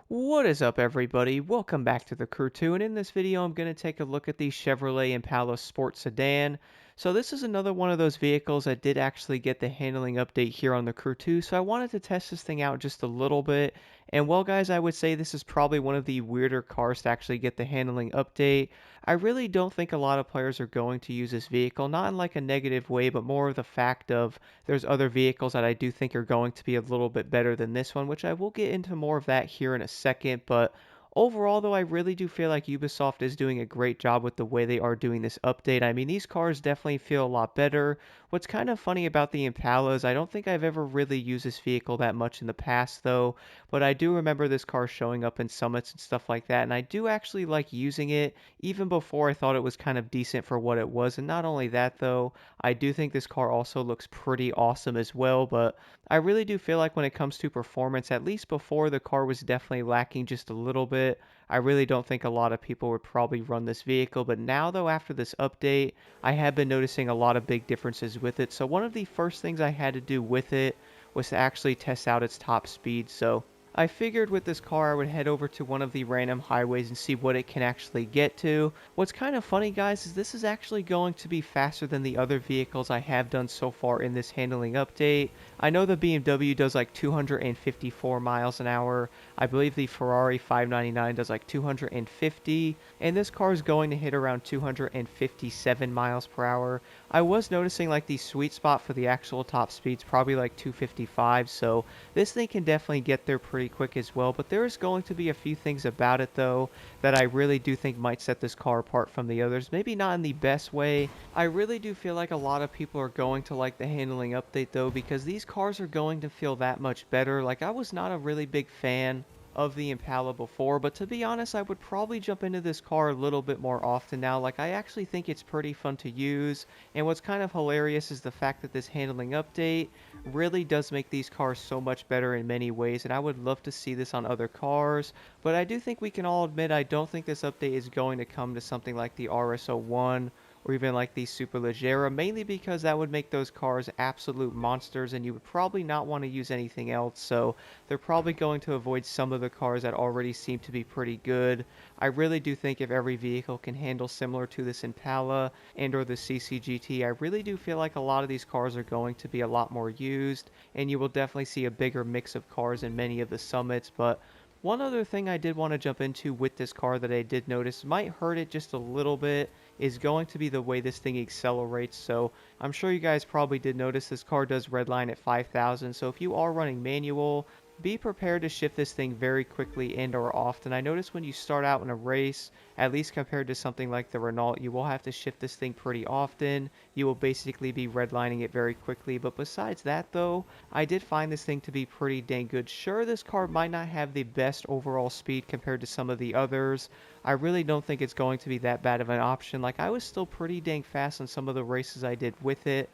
What is up, everybody? Welcome back to the Crew 2, and in this video I'm going to take a look at the Chevrolet Impala Sport Sedan. So this is another one of those vehicles that did actually get the handling update here on the Crew 2, so I wanted to test this thing out just a little bit. And well guys, I would say this is probably one of the weirder cars to actually get the handling update. I really don't think a lot of players are going to use this vehicle, not in like a negative way, but more of the fact of there's other vehicles that I do think are going to be a little bit better than this one, which I will get into more of that here in a second. But overall, though, I really do feel like Ubisoft is doing a great job with the way they are doing this update. I mean, these cars definitely feel a lot better. What's kind of funny about the Impala is I don't think I've ever really used this vehicle that much in the past, though, but I do remember this car showing up in summits and stuff like that, and I do actually like using it, even before I thought it was kind of decent for what it was. And not only that, though, I do think this car also looks pretty awesome as well, but I really do feel like when it comes to performance, at least before, the car was definitely lacking just a little bit. I really don't think a lot of people would probably run this vehicle, but now though, after this update, I have been noticing a lot of big differences with it. So one of the first things I had to do with it was to actually test out its top speed. So I figured with this car I would head over to one of the random highways and see what it can actually get to. What's kind of funny, guys, is this is actually going to be faster than the other vehicles I have done so far in this handling update. I know the BMW does like 254 miles an hour. I believe the Ferrari 599 does like 250, and this car is going to hit around 257 miles per hour. I was noticing like the sweet spot for the actual top speed's probably like 255, so this thing can definitely get there pretty quick as well. But there is going to be a few things about it though that I really do think might set this car apart from the others. Maybe not in the best way. I really do feel like a lot of people are going to like the handling update though, because these cars are going to feel that much better. Like, I was not a really big fan of the Impala before, but to be honest, I would probably jump into this car a little bit more often now. Like, I actually think it's pretty fun to use, and what's kind of hilarious is the fact that this handling update really does make these cars so much better in many ways, and I would love to see this on other cars. But I do think we can all admit I don't think this update is going to come to something like the RS01 or even like the Superleggera, mainly because that would make those cars absolute monsters and you would probably not want to use anything else. So they're probably going to avoid some of the cars that already seem to be pretty good. I really do think if every vehicle can handle similar to this Impala and or the CCGT, I really do feel like a lot of these cars are going to be a lot more used, and you will definitely see a bigger mix of cars in many of the summits. But one other thing I did want to jump into with this car that I did notice might hurt it just a little bit is going to be the way this thing accelerates. So I'm sure you guys probably did notice this car does redline at 5,000. So if you are running manual, be prepared to shift this thing very quickly and or often. I noticed when you start out in a race, at least compared to something like the Renault, you will have to shift this thing pretty often. You will basically be redlining it very quickly. But besides that though, I did find this thing to be pretty dang good. Sure, this car might not have the best overall speed compared to some of the others. I really don't think it's going to be that bad of an option. Like, I was still pretty dang fast on some of the races I did with it.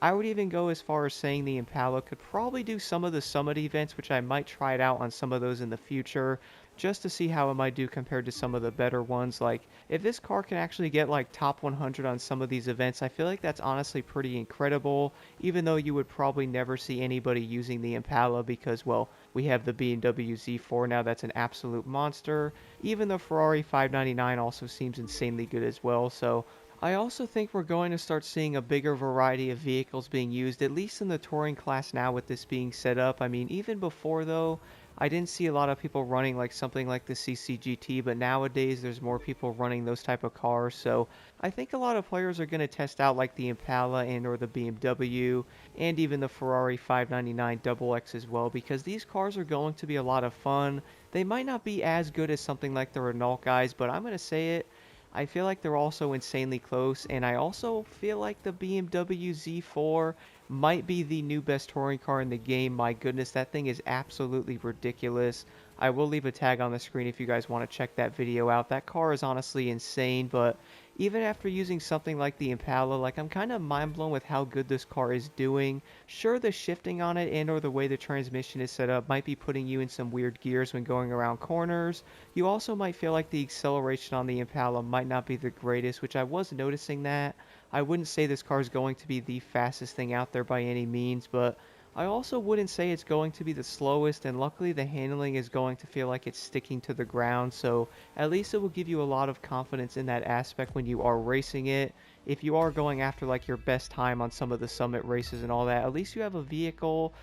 I would even go as far as saying the Impala could probably do some of the summit events, which I might try it out on some of those in the future, just to see how it might do compared to some of the better ones. Like, if this car can actually get like top 100 on some of these events, I feel like that's honestly pretty incredible, even though you would probably never see anybody using the Impala because, well, we have the BMW Z4 now that's an absolute monster. Even the Ferrari 599 also seems insanely good as well, so I also think we're going to start seeing a bigger variety of vehicles being used, at least in the touring class now with this being set up. I mean, even before though, I didn't see a lot of people running like something like the CCGT, but nowadays there's more people running those type of cars. So I think a lot of players are going to test out like the Impala and or the BMW and even the Ferrari 599 XX as well, because these cars are going to be a lot of fun. They might not be as good as something like the Renault guys, but I'm going to say it, I feel like they're also insanely close, and I also feel like the BMW Z4 might be the new best touring car in the game. My goodness, that thing is absolutely ridiculous. I will leave a tag on the screen if you guys want to check that video out. That car is honestly insane, but even after using something like the Impala, like, I'm kind of mind blown with how good this car is doing. Sure, the shifting on it and or the way the transmission is set up might be putting you in some weird gears when going around corners. You also might feel like the acceleration on the Impala might not be the greatest, which I was noticing that. I wouldn't say this car is going to be the fastest thing out there by any means, but I also wouldn't say it's going to be the slowest, and luckily the handling is going to feel like it's sticking to the ground, so at least it will give you a lot of confidence in that aspect when you are racing it. If you are going after like your best time on some of the summit races and all that, at least you have a vehicle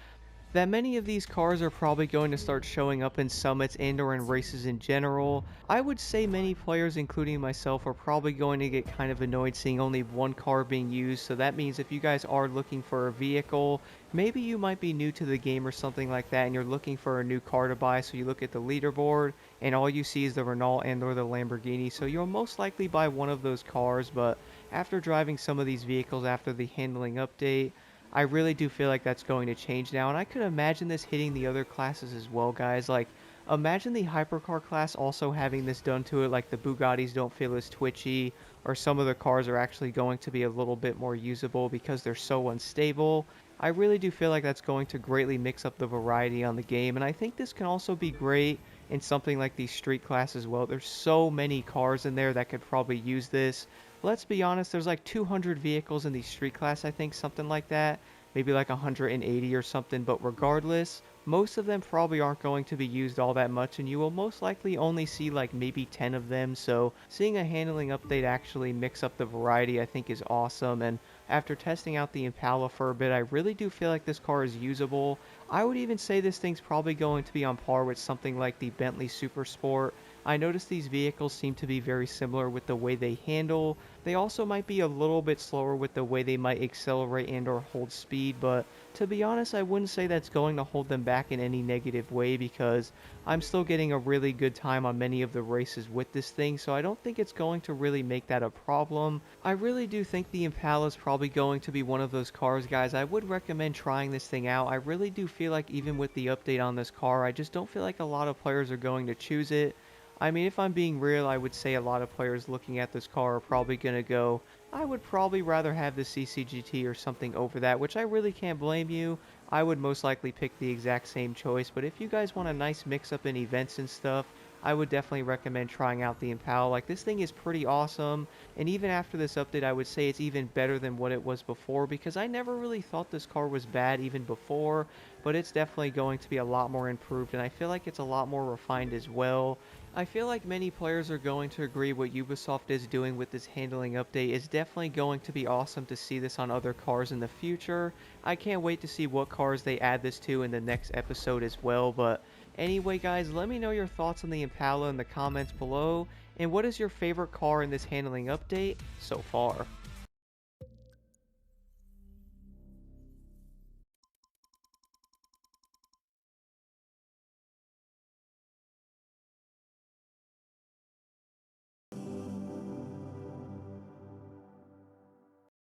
that many of these cars are probably going to start showing up in summits and or in races in general. I would say many players, including myself, are probably going to get kind of annoyed seeing only one car being used. So that means if you guys are looking for a vehicle, maybe you might be new to the game or something like that and you're looking for a new car to buy. So you look at the leaderboard and all you see is the Renault and or the Lamborghini. So you'll most likely buy one of those cars, but after driving some of these vehicles after the handling update, I really do feel like that's going to change now, and I could imagine this hitting the other classes as well, guys. Like, imagine the hypercar class also having this done to it, like the Bugattis don't feel as twitchy, or some of the cars are actually going to be a little bit more usable because they're so unstable. I really do feel like that's going to greatly mix up the variety on the game, and I think this can also be great in something like the street class as well. There's so many cars in there that could probably use this. Let's be honest, there's like 200 vehicles in the street class, I think, something like that. Maybe like 180 or something, but regardless, most of them probably aren't going to be used all that much, and you will most likely only see like maybe 10 of them. So seeing a handling update actually mix up the variety, I think is awesome. And after testing out the Impala for a bit, I really do feel like this car is usable. I would even say this thing's probably going to be on par with something like the Bentley Super Sport. I noticed these vehicles seem to be very similar with the way they handle. They also might be a little bit slower with the way they might accelerate and or hold speed, but to be honest, I wouldn't say that's going to hold them back in any negative way because I'm still getting a really good time on many of the races with this thing, so I don't think it's going to really make that a problem. I really do think the Impala is probably going to be one of those cars, guys. I would recommend trying this thing out. I really do feel like even with the update on this car, I just don't feel like a lot of players are going to choose it. I mean, if I'm being real, I would say a lot of players looking at this car are probably going to go, I would probably rather have the CCGT or something over that, which I really can't blame you. I would most likely pick the exact same choice, but if you guys want a nice mix-up in events and stuff, I would definitely recommend trying out the Impala. Like, this thing is pretty awesome, and even after this update, I would say it's even better than what it was before, because I never really thought this car was bad even before, but it's definitely going to be a lot more improved, and I feel like it's a lot more refined as well. I feel like many players are going to agree what Ubisoft is doing with this handling update is definitely going to be awesome to see this on other cars in the future. I can't wait to see what cars they add this to in the next episode as well, but anyway guys, let me know your thoughts on the Impala in the comments below, and what is your favorite car in this handling update so far?